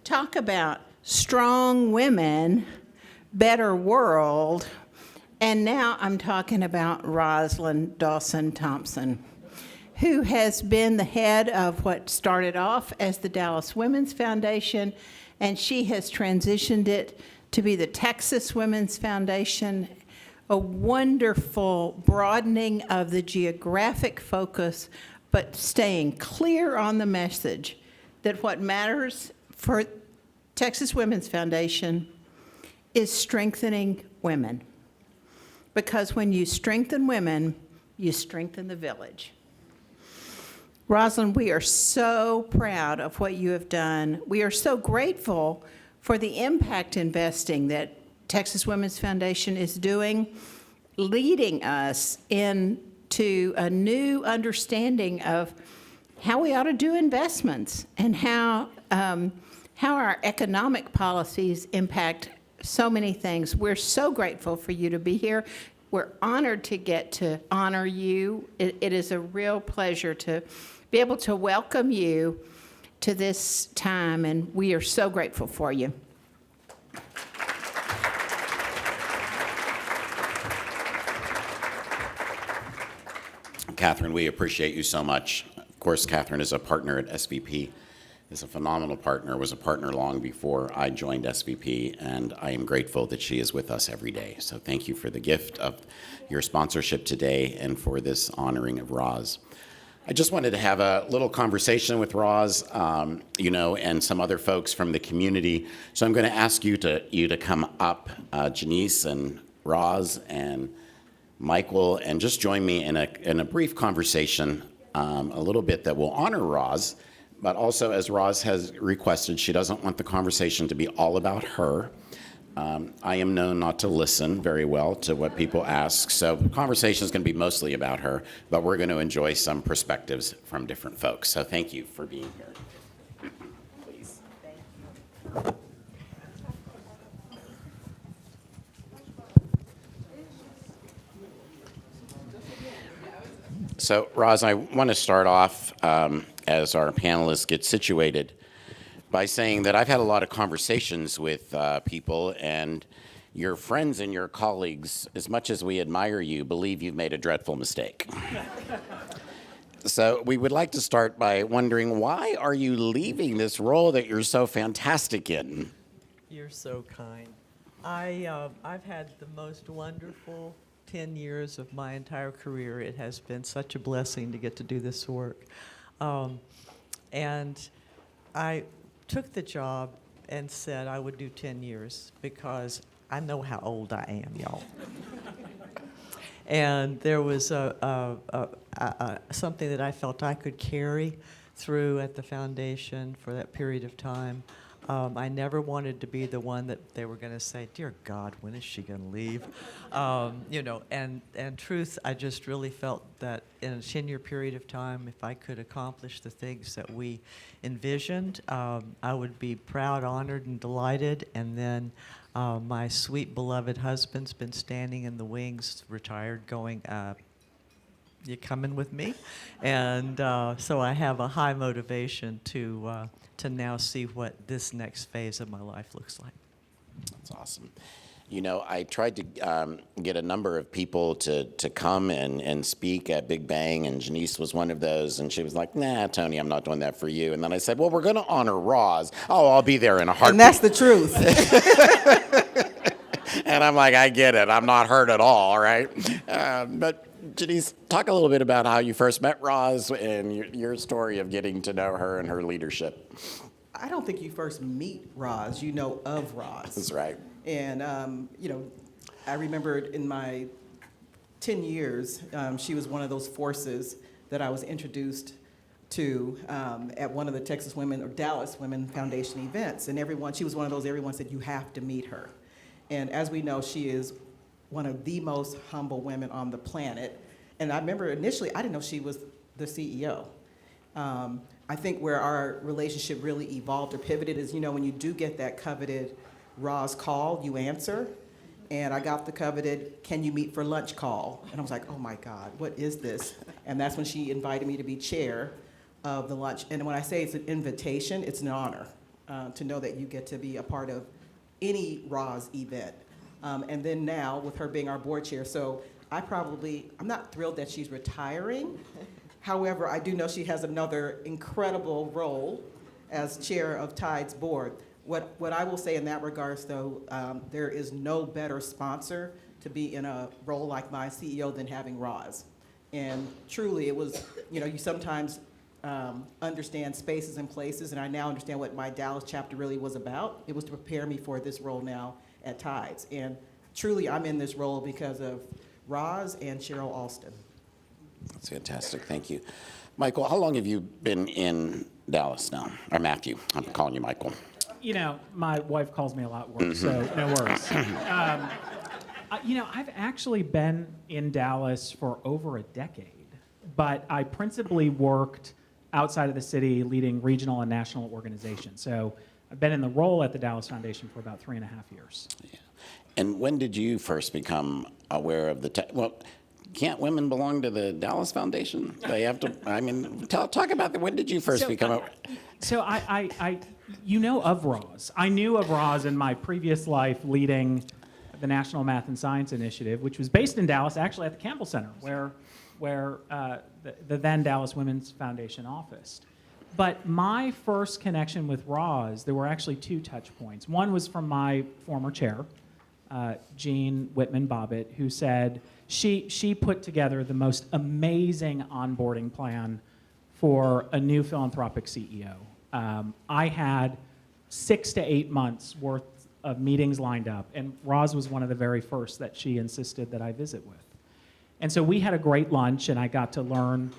Talk about strong women, better world. And now I'm talking about Roslyn Dawson Thompson, who has been the head of what started off as the Dallas Women's Foundation, and she has transitioned it to be the Texas Women's Foundation, a wonderful broadening of the geographic focus, but staying clear on the message that what matters for Texas Women's Foundation is strengthening women. Because when you strengthen women, you strengthen the village. Roslyn, we are so proud of what you have done. We are so grateful for the impact investing that Texas Women's Foundation is doing, leading us into a new understanding of how we ought to do investments and how our economic policies impact so many things. We're so grateful for you to be here. We're honored to get to honor you. It is a real pleasure to be able to welcome you to this time, and we are so grateful for you. Katherine, we appreciate you so much. Of course, Katherine is a partner at SVP. Is a phenomenal partner, was a partner long before I joined SVP, and I am grateful that she is with us every day. So thank you for the gift of your sponsorship today and for this honoring of Roz. I just wanted to have a little conversation with Roz, and some other folks from the community. So I'm going to ask you to come up, Janiece and Roz and Michael, and just join me in a brief conversation, a little bit that will honor Roz. But also, as Roz has requested, she doesn't want the conversation to be all about her. I am known not to listen very well to what people ask, so the conversation is going to be mostly about her, but we're going to enjoy some perspectives from different folks. So thank you for being here. Please. Thank you. So, Roz, I want to start off as our panelists get situated by saying that I've had a lot of conversations with people, and your friends and your colleagues, as much as we admire you, believe you've made a dreadful mistake. So we would like to start by wondering, why are you leaving this role that you're so fantastic in? You're so kind. I've had the most wonderful 10 years of my entire career. It has been such a blessing to get to do this work. And I took the job and said I would do 10 years because I know how old I am, y'all. And there was something that I felt I could carry through at the foundation for that period of time. I never wanted to be the one that they were going to say, "Dear God, when is she going to leave?" And truth, I just really felt that in a 10-year period of time, if I could accomplish the things that we envisioned, I would be proud, honored, and delighted. And then my sweet, beloved husband's been standing in the wings, retired, going, "You coming with me?" And so I have a high motivation to now see what this next phase of my life looks like. That's awesome. I tried to get a number of people to come and speak at Big Bang, and Janiece was one of those, and she was like, "Nah, Tony, I'm not doing that for you." And then I said, "Well, we're going to honor Roz." "Oh, I'll be there in a heartbeat." And that's the truth. And I'm like, I get it. I'm not hurt at all, right? But Janiece, talk a little bit about how you first met Roz and your story of getting to know her and her leadership. I don't think you first meet Roz, you know of Roz. That's right. And, I remember in my 10 years, she was one of those forces that I was introduced to at one of the Texas Women or Dallas Women Foundation events. And she was one of those, everyone said, "You have to meet her." And as we know, she is one of the most humble women on the planet. And I remember initially, I didn't know she was the CEO. I think where our relationship really evolved or pivoted is, when you do get that coveted Roz call, you answer. And I got the coveted, "Can you meet for lunch?" call. And I was like, oh my God, what is this? And that's when she invited me to be chair of the lunch. And when I say it's an invitation, it's an honor. to know that you get to be a part of any Roz event. And then now, with her being our board chair, so I'm not thrilled that she's retiring. However, I do know she has another incredible role as chair of Tide's board. What I will say in that regards, though, there is no better sponsor to be in a role like my CEO than having Roz. And truly, it was, you sometimes understand spaces and places, and I now understand what my Dallas chapter really was about. It was to prepare me for this role now at Tides. And truly, I'm in this role because of Roz and Cheryl Alston. That's fantastic. Thank you. Michael, how long have you been in Dallas now? Or Matthew. I'm calling you Michael. My wife calls me a lot worse, so no worries. I've actually been in Dallas for over a decade, but I principally worked outside of the city leading regional and national organizations. So I've been in the role at the Dallas Foundation for about 3.5 years. Yeah. And when did you first become aware of can't women belong to the Dallas Foundation? They have to, talk about that. When did you first become aware? So I of Roz. I knew of Roz in my previous life leading the National Math and Science Initiative, which was based in Dallas, actually at the Campbell Center, where the then Dallas Women's Foundation officed. But my first connection with Roz, there were actually 2 touch points. One was from my former chair, Jean Whitman Bobbitt, who said she put together the most amazing onboarding plan for a new philanthropic CEO. I had 6 to 8 months worth of meetings lined up, and Roz was one of the very first that she insisted that I visit with. And so we had a great lunch, and I got to learn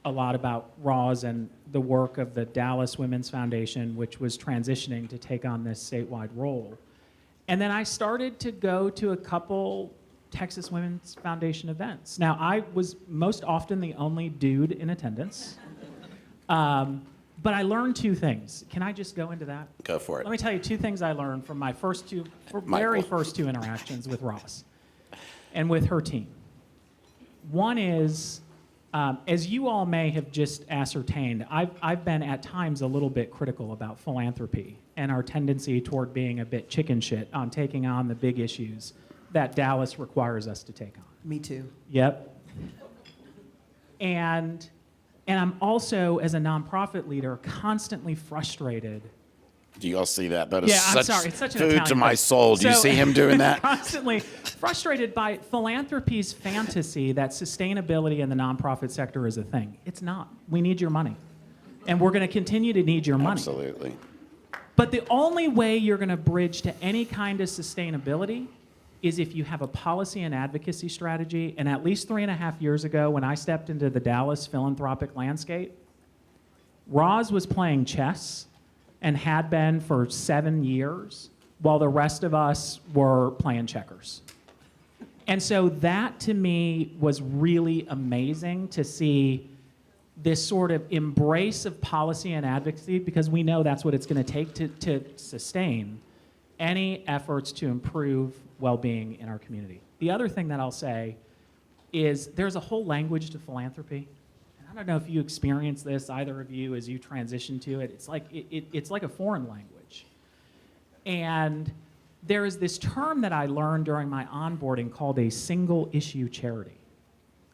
a lot about Roz and the work of the Dallas Women's Foundation, which was transitioning to take on this statewide role. And then I started to go to a couple Texas Women's Foundation events. Now, I was most often the only dude in attendance, but I learned 2 things. Can I just go into that? Go for it. Let me tell you 2 things I learned from my very first 2 interactions with Roz and with her team. One is, as you all may have just ascertained, I've been at times a little bit critical about philanthropy and our tendency toward being a bit chicken shit on taking on the big issues that Dallas requires us to take on. Me too. Yep. And I'm also, as a nonprofit leader, constantly frustrated. Do you all see that? That is I'm sorry. It's such an food Italian to my thing. soul. Do you see him doing that? Constantly frustrated by philanthropy's fantasy that sustainability in the nonprofit sector is a thing. It's not. We need your money. And we're going to continue to need your money. Absolutely. But the only way you're going to bridge to any kind of sustainability is if you have a policy and advocacy strategy. And at least 3.5 years ago, when I stepped into the Dallas philanthropic landscape, Roz was playing chess and had been for 7 years, while the rest of us were playing checkers. And so that, to me, was really amazing to see this sort of embrace of policy and advocacy, because we know that's what it's going to take to sustain any efforts to improve well-being in our community. The other thing that I'll say is there's a whole language to philanthropy. I don't know if you experience this, either of you, as you transition to it. It's like a foreign language. And there is this term that I learned during my onboarding called a single-issue charity.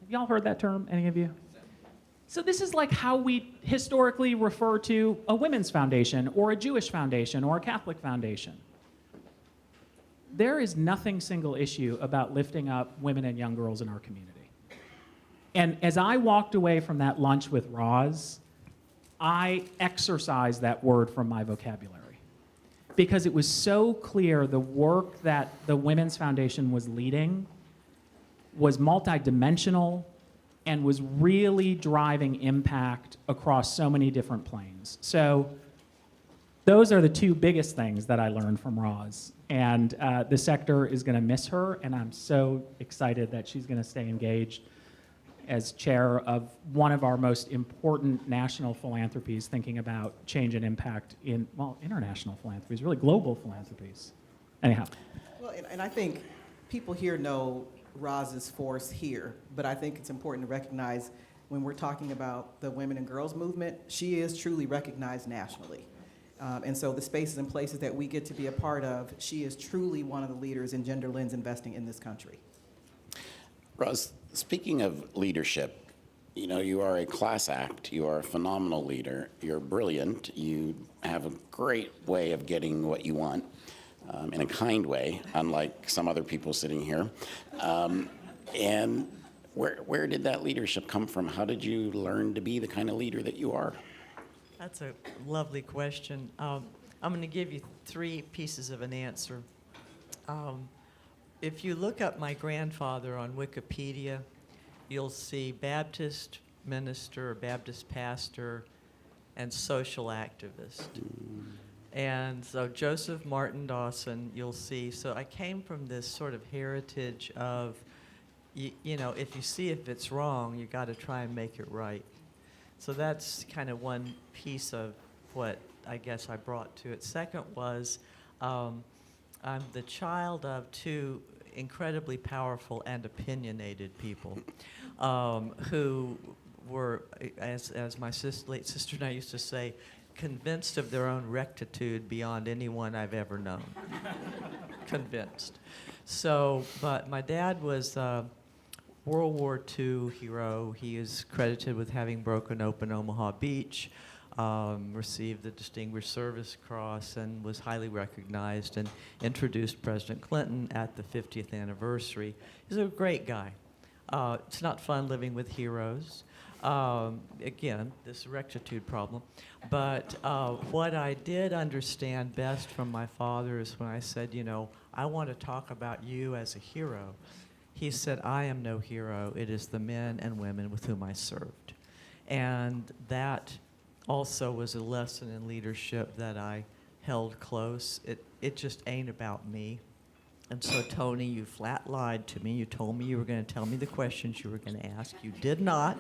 Have y'all heard that term, any of you? So this is like how we historically refer to a women's foundation or a Jewish foundation or a Catholic foundation. There is nothing single issue about lifting up women and young girls in our community. And as I walked away from that lunch with Roz, I exercised that word from my vocabulary, because it was so clear the work that the Women's Foundation was leading was multidimensional and was really driving impact across so many different planes. So those are the 2 biggest things that I learned from Roz. And the sector is going to miss her, and I'm so excited that she's going to stay engaged as chair of one of our most important national philanthropies, thinking about change and impact in, international philanthropies, really global philanthropies. Anyhow. Well, and I think people here know Roz's force here, but I think it's important to recognize when we're talking about the women and girls movement, she is truly recognized nationally. And so the spaces and places that we get to be a part of, she is truly one of the leaders in gender lens investing in this country. Roz, speaking of leadership, you know, you are a class act. You are a phenomenal leader. You're brilliant. You have a great way of getting what you want in a kind way, unlike some other people sitting here. And where did that leadership come from? How did you learn to be the kind of leader that you are? That's a lovely question. I'm going to give you 3 pieces of an answer. If you look up my grandfather on Wikipedia, you'll see Baptist minister, Baptist pastor, and social activist. And so Joseph Martin Dawson, you'll see. So I came from this sort of heritage of, you know, if you see if it's wrong, you got to try and make it right. So that's kind of one piece of what I guess I brought to it. Second was, I'm the child of 2 incredibly powerful and opinionated people who were, as my late sister and I used to say, convinced of their own rectitude beyond anyone I've ever known. Convinced. So, but my dad was a World War II hero. He is credited with having broken open Omaha Beach, received the Distinguished Service Cross, and was highly recognized and introduced President Clinton at the 50th anniversary. He's a great guy. It's not fun living with heroes. Again, this rectitude problem. But what I did understand best from my father is when I said, you know, I want to talk about you as a hero. He said, I am no hero. It is the men and women with whom I served. And that also was a lesson in leadership that I held close. It just ain't about me. And so, Tony, you flat lied to me. You told me you were going to tell me the questions you were going to ask. You did not.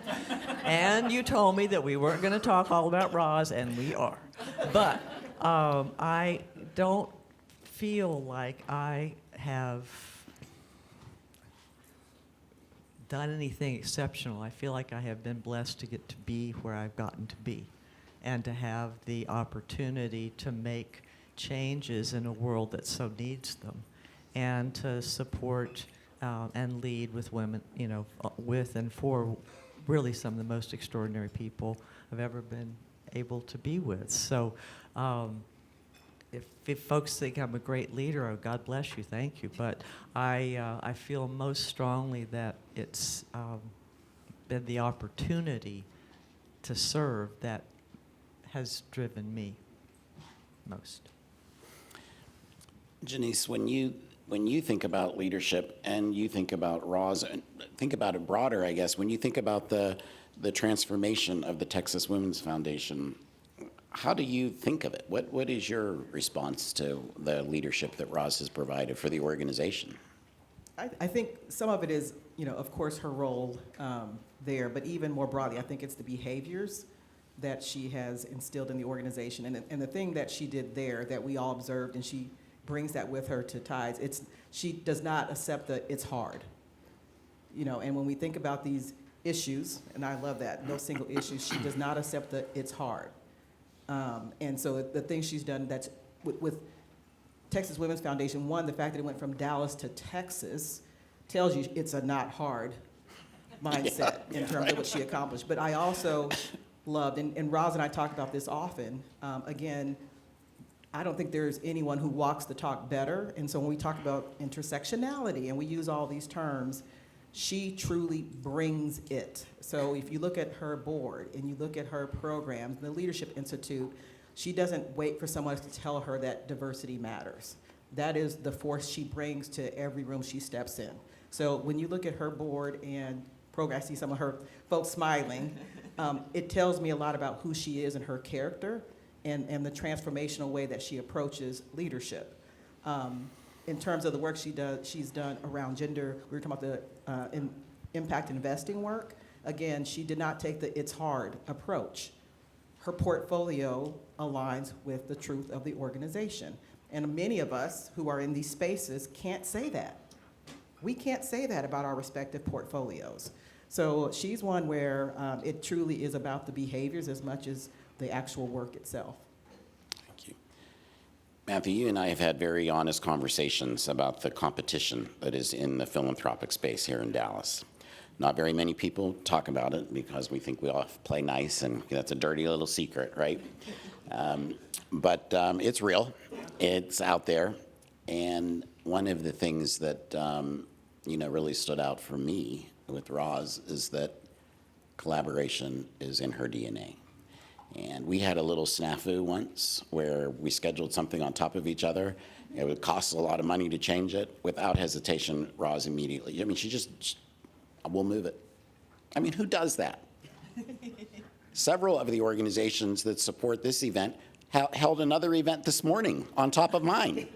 And you told me that we weren't going to talk all about Roz, and we are. But I don't feel like I have done anything exceptional. I feel like I have been blessed to get to be where I've gotten to be and to have the opportunity to make changes in a world that so needs them, and to support and lead with women, you know, with and for really some of the most extraordinary people I've ever been able to be with. So if folks think I'm a great leader, oh, God bless you, thank you. But I feel most strongly that it's been the opportunity to serve that has driven me most. Janiece, when you think about leadership and you think about Roz, and think about it broader, I guess, when you think about the transformation of the Texas Women's Foundation, how do you think of it? What is your response to the leadership that Roz has provided for the organization? I think some of it is, you know, of course, her role there, but even more broadly, I think it's the behaviors that she has instilled in the organization. And the thing that she did there that we all observed, and she brings that with her to Tides, she does not accept that it's hard. You know, and when we think about these issues, and I love that, no single issues, she does not accept that it's hard. And so the things she's done that's with Texas Women's Foundation, one, the fact that it went from Dallas to Texas tells you it's a not hard mindset in terms of what she accomplished. But I also loved, and Roz and I talk about this often, again, I don't think there's anyone who walks the talk better. And so when we talk about intersectionality and we use all these terms, she truly brings it. So if you look at her board and you look at her programs, the Leadership Institute, she doesn't wait for someone to tell her that diversity matters. That is the force she brings to every room she steps in. So when you look at her board and program, I see some of her folks smiling, it tells me a lot about who she is and her character and the transformational way that she approaches leadership. In terms of the work she's done around gender, we were talking about the impact investing work. Again, she did not take the it's hard approach. Her portfolio aligns with the truth of the organization. And many of us who are in these spaces can't say that. We can't say that about our respective portfolios. So she's one where it truly is about the behaviors as much as the actual work itself. Thank you. Matthew, you and I have had very honest conversations about the competition that is in the philanthropic space here in Dallas. Not very many people talk about it because we think we all play nice, and that's a dirty little secret, right? But it's real. It's out there. And one of the things that really stood out for me with Roz is that collaboration is in her DNA. And we had a little snafu once where we scheduled something on top of each other. It would cost a lot of money to change it. Without hesitation, Roz immediately, we'll move it. I mean, who does that? Several of the organizations that support this event held another event this morning on top of mine,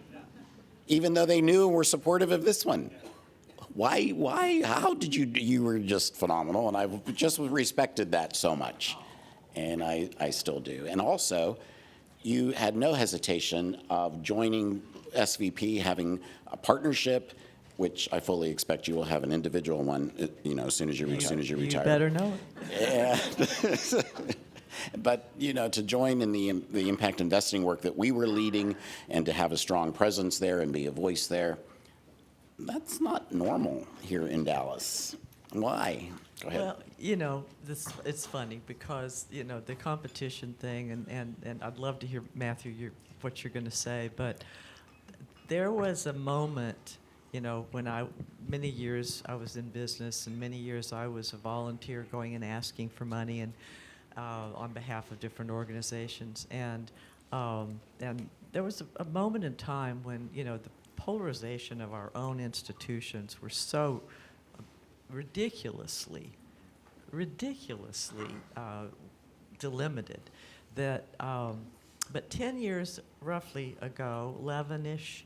even though they knew and were supportive of this one. Why, how did you were just phenomenal, and I just respected that so much. And I still do. And also, you had no hesitation of joining SVP, having a partnership, which I fully expect you will have an individual one, as soon as you retire. You better know it. Yeah. But, to join in the impact investing work that we were leading and to have a strong presence there and be a voice there, that's not normal here in Dallas. Why? Go ahead. Well, it's funny because, the competition thing, and I'd love to hear, Matthew, what you're going to say, but there was a moment, when many years I was in business, and many years I was a volunteer going and asking for money and on behalf of different organizations, and there was a moment in time when, the polarization of our own institutions were so ridiculously delimited that but 10 years roughly ago, 11-ish,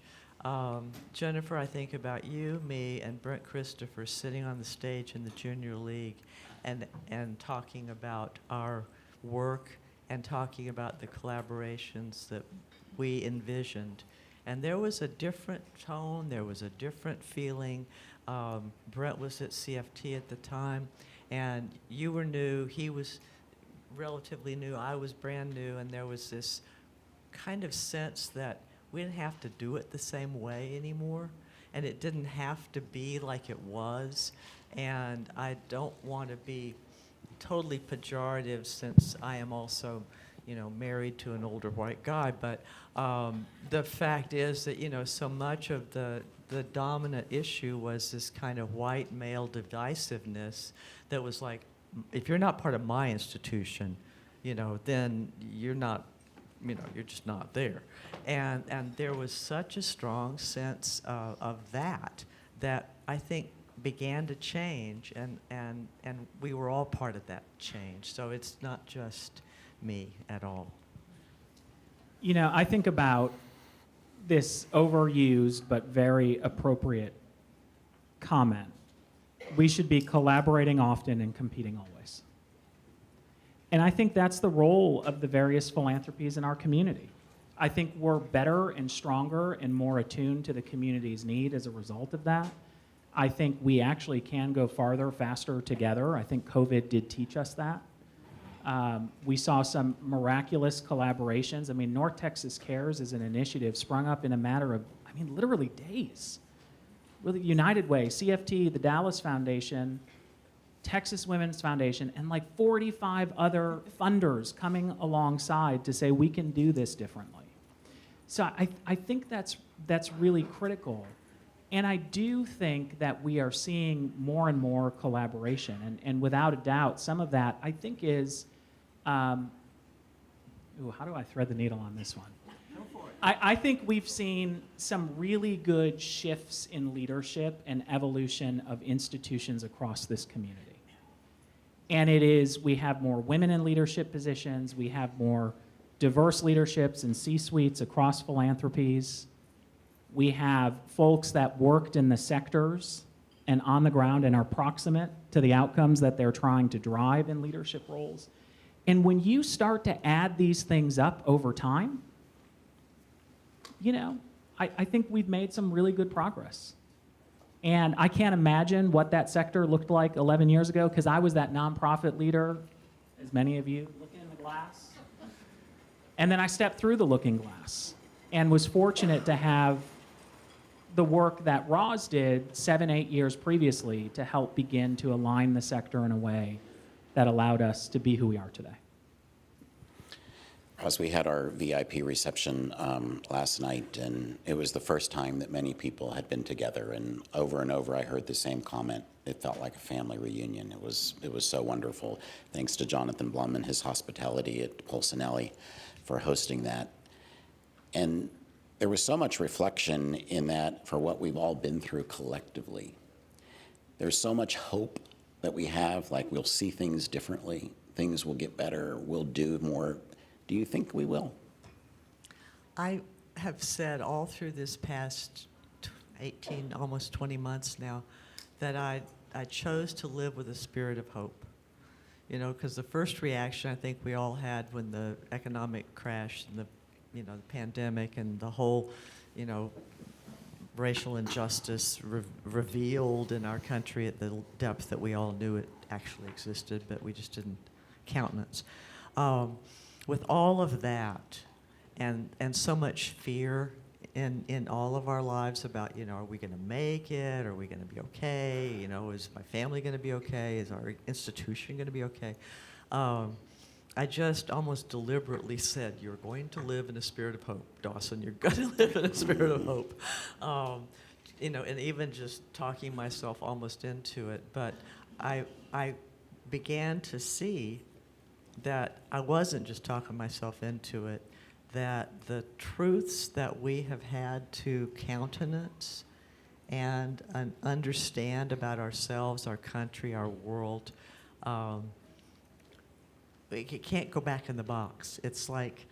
Jennifer, I think about you, me, and Brent Christopher sitting on the stage in the junior league and talking about our work and talking about the collaborations that we envisioned. And there was a different tone, there was a different feeling. Brent was at CFT at the time, and you were new, he was relatively new, I was brand new, and there was this kind of sense that we didn't have to do it the same way anymore, and it didn't have to be like it was. And I don't want to be totally pejorative since I am also, married to an older white guy, but the fact is that, so much of the dominant issue was this kind of white male divisiveness that was like, if you're not part of my institution, then you're not, you're just not there. And there was such a strong sense of that I think began to change, and we were all part of that change. So it's not just me at all. I think about this overused but very appropriate comment. We should be collaborating often and competing always. And I think that's the role of the various philanthropies in our community. I think we're better and stronger and more attuned to the community's need as a result of that. I think we actually can go farther, faster together. I think COVID did teach us that. We saw some miraculous collaborations. North Texas Cares is an initiative sprung up in a matter of, literally days. Really, United Way, CFT, the Dallas Foundation, Texas Women's Foundation, and like 45 other funders coming alongside to say we can do this differently. So I think that's really critical. And I do think that we are seeing more and more collaboration. And without a doubt, some of that I think is, how do I thread the needle on this one? Go for it. I think we've seen some really good shifts in leadership and evolution of institutions across this community. And we have more women in leadership positions, we have more diverse leaderships and C-suites across philanthropies. We have folks that worked in the sectors and on the ground and are proximate to the outcomes that they're trying to drive in leadership roles. And when you start to add these things up over time, I think we've made some really good progress. And I can't imagine what that sector looked like 11 years ago, because I was that nonprofit leader, as many of you, looking in the glass. And then I stepped through the looking glass. and was fortunate to have the work that Roz did 7-8 years previously to help begin to align the sector in a way that allowed us to be who we are today. As we had our VIP reception last night, and it was the first time that many people had been together, and over I heard the same comment. It felt like a family reunion. It was so wonderful. Thanks to Jonathan Blum and his hospitality at Polsinelli for hosting that. And there was so much reflection in that for what we've all been through collectively. There's so much hope that we have, like we'll see things differently, things will get better, we'll do more. Do you think we will? I have said all through this past 18, almost 20 months now, that I chose to live with a spirit of hope. You know, because the first reaction I think we all had when the economic crash and the pandemic and the whole, racial injustice revealed in our country at the depth that we all knew it actually existed, but we just didn't countenance. With all of that and so much fear in all of our lives about, are we going to make it? Are we going to be okay? Is my family going to be okay? Is our institution going to be okay? I just almost deliberately said, you're going to live in a spirit of hope, Dawson. You're going to live in a spirit of hope. And even just talking myself almost into it. But I began to see that I wasn't just talking myself into it, that the truths that we have had to countenance and understand about ourselves, our country, our world, it can't go back in the box. It's like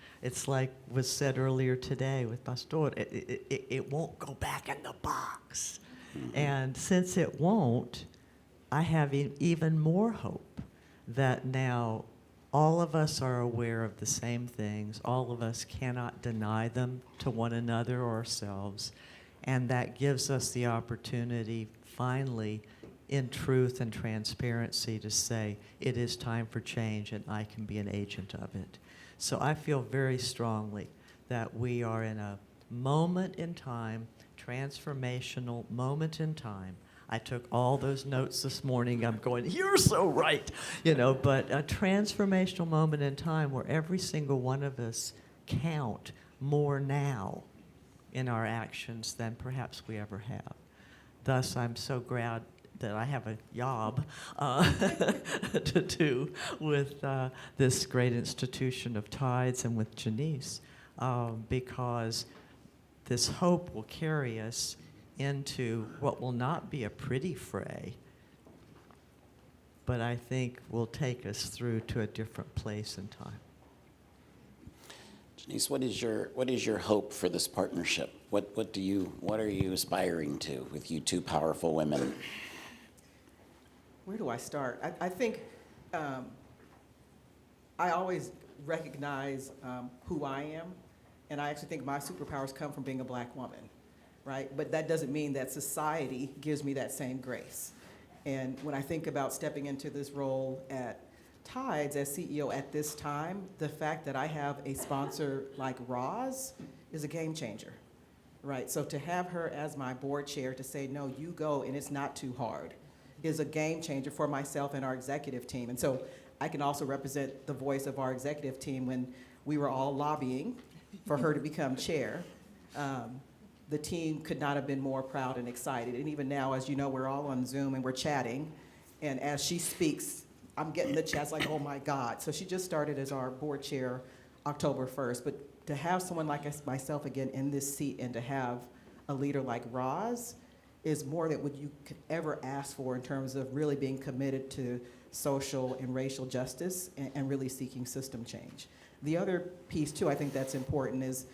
was said earlier today with Pastor. It won't go back in the box. Mm-hmm. And since it won't, I have even more hope that now all of us are aware of the same things. All of us cannot deny them to one another or ourselves. And that gives us the opportunity, finally, in truth and transparency, to say, it is time for change and I can be an agent of it. So I feel very strongly that we are in a moment in time, transformational moment in time. I took all those notes this morning. I'm going, you're so right, but a transformational moment in time where every single one of us count more now in our actions than perhaps we ever have. Thus, I'm so glad that I have a job to do with this great institution of Tides and with Janiece, because this hope will carry us into what will not be a pretty fray, but I think will take us through to a different place in time. Janiece, what is your hope for this partnership? What are you aspiring to with you two powerful women? Where do I start? I think I always recognize who I am, and I actually think my superpowers come from being a Black woman, right? But that doesn't mean that society gives me that same grace. And when I think about stepping into this role at Tides as CEO at this time, the fact that I have a sponsor like Roz is a game changer, right? So to have her as my board chair to say, no, you go and it's not too hard, is a game changer for myself and our executive team. And so I can also represent the voice of our executive team when we were all lobbying for her to become chair. The team could not have been more proud and excited. And even now, as you know, we're all on Zoom and we're chatting. And as she speaks, I'm getting the chats like, oh my God. So she just started as our board chair October 1st. But to have someone like myself again in this seat and to have a leader like Roz is more than what you could ever ask for in terms of really being committed to social and racial justice and really seeking system change. The other piece too, I think that's important is,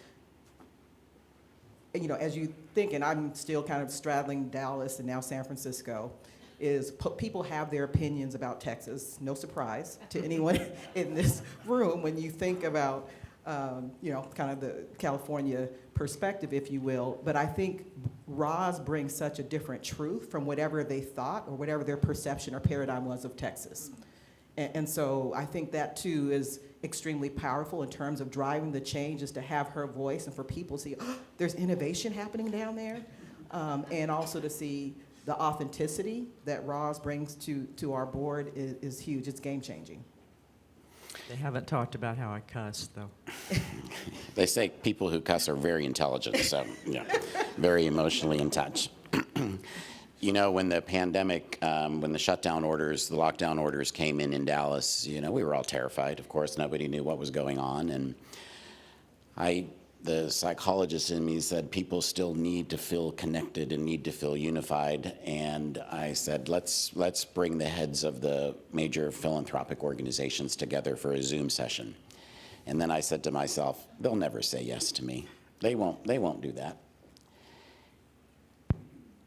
as you think, and I'm still kind of straddling Dallas and now San Francisco, is people have their opinions about Texas. No surprise to anyone in this room when you think about, kind of the California perspective, if you will. But I think Roz brings such a different truth from whatever they thought or whatever their perception or paradigm was of Texas. And so I think that too is extremely powerful in terms of driving the change, is to have her voice and for people to see, oh, there's innovation happening down there. And also to see the authenticity that Roz brings to our board is huge. It's game changing. They haven't talked about how I cuss, though. They say people who cuss are very intelligent, so yeah, very emotionally in touch. You know, when the pandemic, when the shutdown orders, the lockdown orders came in Dallas, you know, we were all terrified. Of course, nobody knew what was going on. And the psychologist in me said people still need to feel connected and need to feel unified. And I said, let's bring the heads of the major philanthropic organizations together for a Zoom session. And then I said to myself, they'll never say yes to me. They won't do that.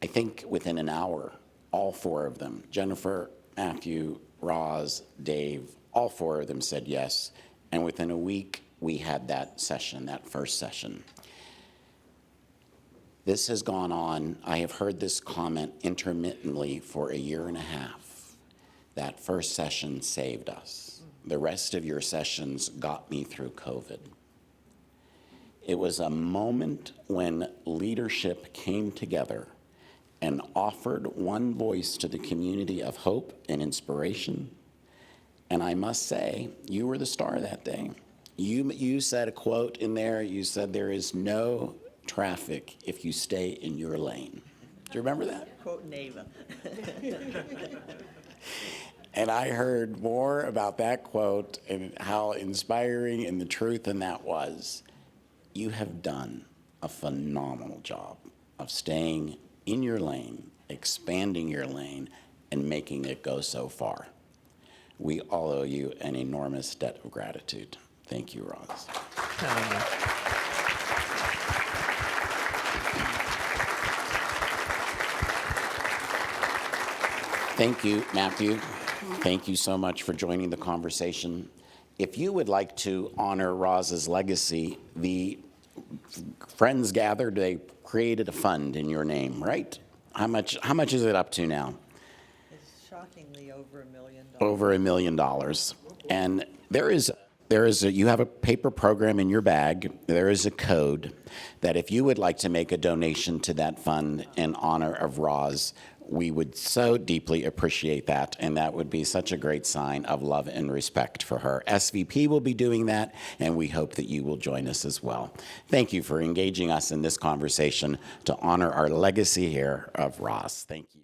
I think within an hour, all four of them, Jennifer, Matthew, Roz, Dave, all four of them said yes. And within a week, we had that session, that first session. This has gone on, I have heard this comment intermittently for a year and a half. That first session saved us. The rest of your sessions got me through COVID. It was a moment when leadership came together and offered one voice to the community of hope and inspiration. And I must say, you were the star that day. You said a quote in there, you said there is no traffic if you stay in your lane. Do you remember that? Quote Neva. And I heard more about that quote and how inspiring and the truth in that was. You have done a phenomenal job of staying in your lane, expanding your lane, and making it go so far. We all owe you an enormous debt of gratitude. Thank you, Roz. Thank you, Matthew. Thank you so much for joining the conversation. If you would like to honor Roz's legacy, the friends gathered, they created a fund in your name, right? How much is it up to now? It's shockingly over $1 million. Over $1 million. And you have a paper program in your bag. There is a code that if you would like to make a donation to that fund in honor of Roz, we would so deeply appreciate that, and that would be such a great sign of love and respect for her. SVP will be doing that, and we hope that you will join us as well. Thank you for engaging us in this conversation to honor our legacy here of Roz. Thank you.